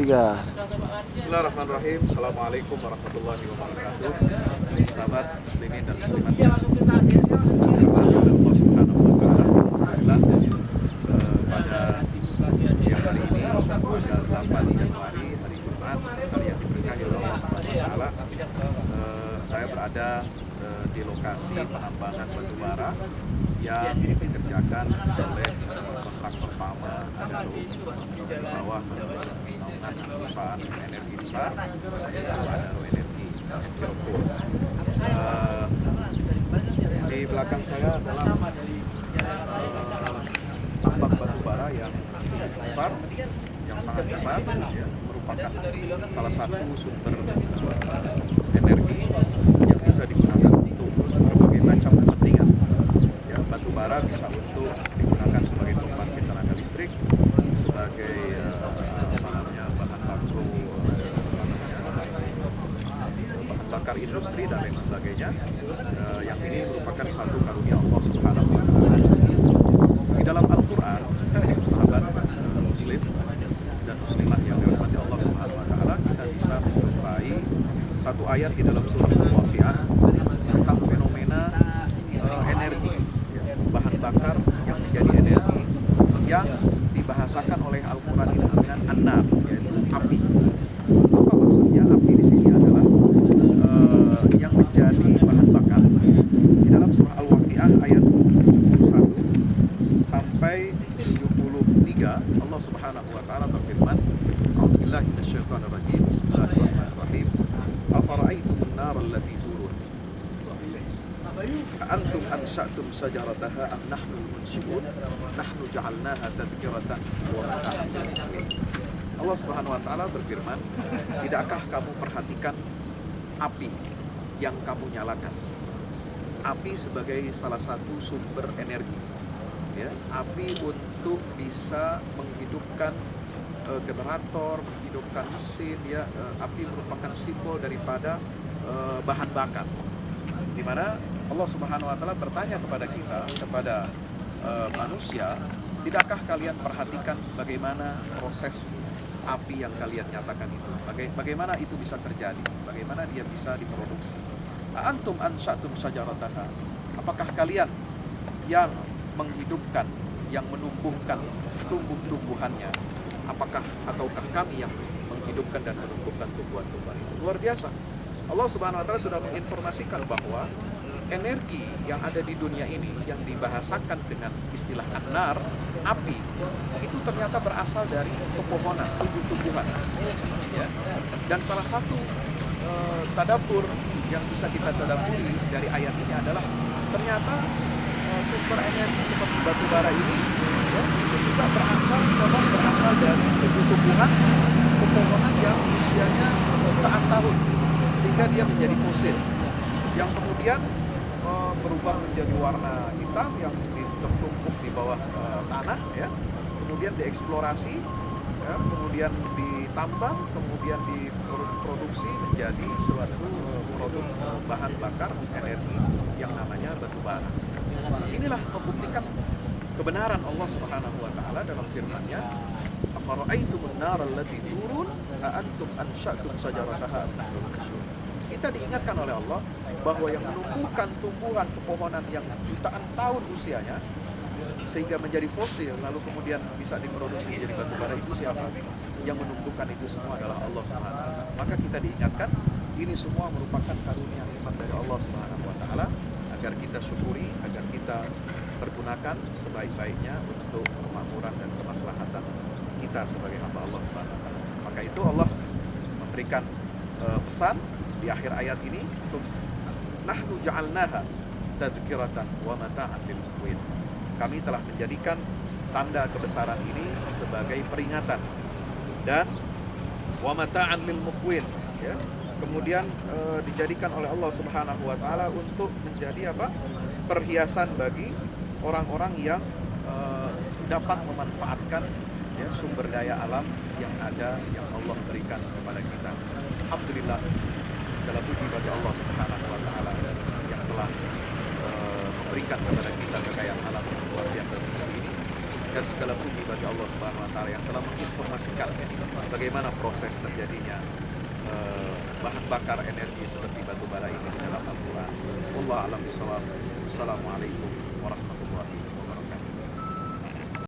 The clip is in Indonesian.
3. Bismillahirrahmanirrahim. Assalamualaikum warahmatullahi wabarakatuh. Sahabat muslimin dan muslimat yang dirahmati oleh Allah Subhanahu wa taala. Alhamdulillah pada siang hari ini tanggal 8 Januari hari Jumat, hari yang diberkahi oleh Allah Subhanahu wa taala. Saya berada di lokasi penambangan batu bara yang dikerjakan oleh kontraktor Pama Adaro di bawah naungan perusahaan energi besar yaitu Adaro Energi Cirebon. Di belakang saya adalah tambang batu bara yang cukup besar, yang sangat besar, ya, merupakan salah satu sumber energi yang bisa digunakan untuk berbagai macam kepentingan. Ya, batu bara bisa untuk digunakan sebagai pembangkit tenaga listrik, sebagai bahan baku, bahan bakar industri dan lain sebagainya. Yang ini merupakan satu karunia Allah Subhanahu wa taala. Di dalam Al-Qur'an, sahabat muslim dan muslimah yang dirahmati Allah Subhanahu wa taala, kita bisa menjumpai satu ayat di dalam surah Al-Waqiah tentang fenomena energi, ya, bahan bakar yang menjadi energi yang dibahasakan oleh Al-Quran ini dengan an-nar, yaitu api. Apa maksudnya api di sini adalah yang menjadi bahan bakar. Di dalam surah Al-Waqiah ayat 71 sampai 73 Allah Subhanahu wa taala berfirman, "A'udzubillahi minasyaitonir rajim. Bismillahirrahmanirrahim. Afara'aytumun nar allati turun. Antum ansha'tum shajarataha am nahnul munshi'un. Nahnu ja'alnaha tadhkiratan wa mata'an lil muqwin." Allah Subhanahu wa taala berfirman, tidakkah kamu perhatikan api yang kamu nyalakan? Api sebagai salah satu sumber energi. Ya, api untuk bisa menghidupkan generator, menghidupkan mesin, ya, api merupakan simbol daripada bahan bakar. Di mana Allah Subhanahu wa taala bertanya kepada kita, kepada manusia, tidakkah kalian perhatikan bagaimana proses api yang kalian nyatakan itu? Bagaimana itu bisa terjadi? Bagaimana dia bisa diproduksi? Antum ansha'tum syajarataha. Apakah kalian yang menghidupkan, yang menumbuhkan tumbuh-tumbuhannya? Ataukah kami yang menghidupkan dan menumbuhkan tumbuhan-tumbuhan itu? Luar biasa. Allah Subhanahu wa taala sudah menginformasikan bahwa energi yang ada di dunia ini yang dibahasakan dengan istilah an-nar, api, itu ternyata berasal dari pepohonan, tumbuh-tumbuhan. Ya. Dan salah satu tadabbur yang bisa kita tadabburi dari ayat ini adalah ternyata sumber energi seperti batu bara ini, ya, itu juga berasal dari tumbuh-tumbuhan, pepohonan yang usianya jutaan tahun, sehingga dia menjadi fosil, yang kemudian berubah menjadi warna hitam yang tertumpuk di bawah tanah, ya, kemudian dieksplorasi, ya, kemudian ditambang, kemudian diproduksi menjadi suatu produk bahan bakar energi yang namanya batu bara. Inilah membuktikan kebenaran Allah Subhanahu wa taala dalam firman-Nya, "Afara'aytumun nar allati turun a antum ansha'tum shajarataha." Kita diingatkan oleh Allah bahwa yang menumbuhkan tumbuhan pepohonan yang jutaan tahun usianya sehingga menjadi fosil lalu kemudian bisa diproduksi menjadi batu bara, itu siapa? Yang menumbuhkan itu semua adalah Allah Subhanahu wa taala. Maka kita diingatkan ini semua merupakan karunia nikmat dari Allah Subhanahu wa taala, agar kita syukuri, agar kita pergunakan sebaik-baiknya untuk kemakmuran dan kemaslahatan kita sebagai hamba Allah Subhanahu wa taala. Maka itu Allah memberikan pesan di akhir ayat ini, nahnu ja'alnaha tadhkiratan wa mata'an lil muqwin. Kami telah menjadikan tanda kebesaran ini sebagai peringatan dan wa mata'an lil muqwin, ya. Kemudian dijadikan oleh Allah Subhanahu wa taala untuk menjadi apa? Perhiasan bagi orang-orang yang dapat memanfaatkan, ya, sumber daya alam yang ada, yang Allah berikan kepada kita. Alhamdulillah, segala puji bagi Allah Subhanahu wa taala yang telah memberikan kepada kita kekayaan alam yang luar biasa seperti ini. dan segala puji bagi Allah Subhanahu wa taala yang telah menginformasikan bagaimana proses terjadinya bahan bakar energi seperti batu bara ini di dalam Al-Quran. Wallahu a'lam bishawab. Assalamualaikum warahmatullahi wabarakatuh.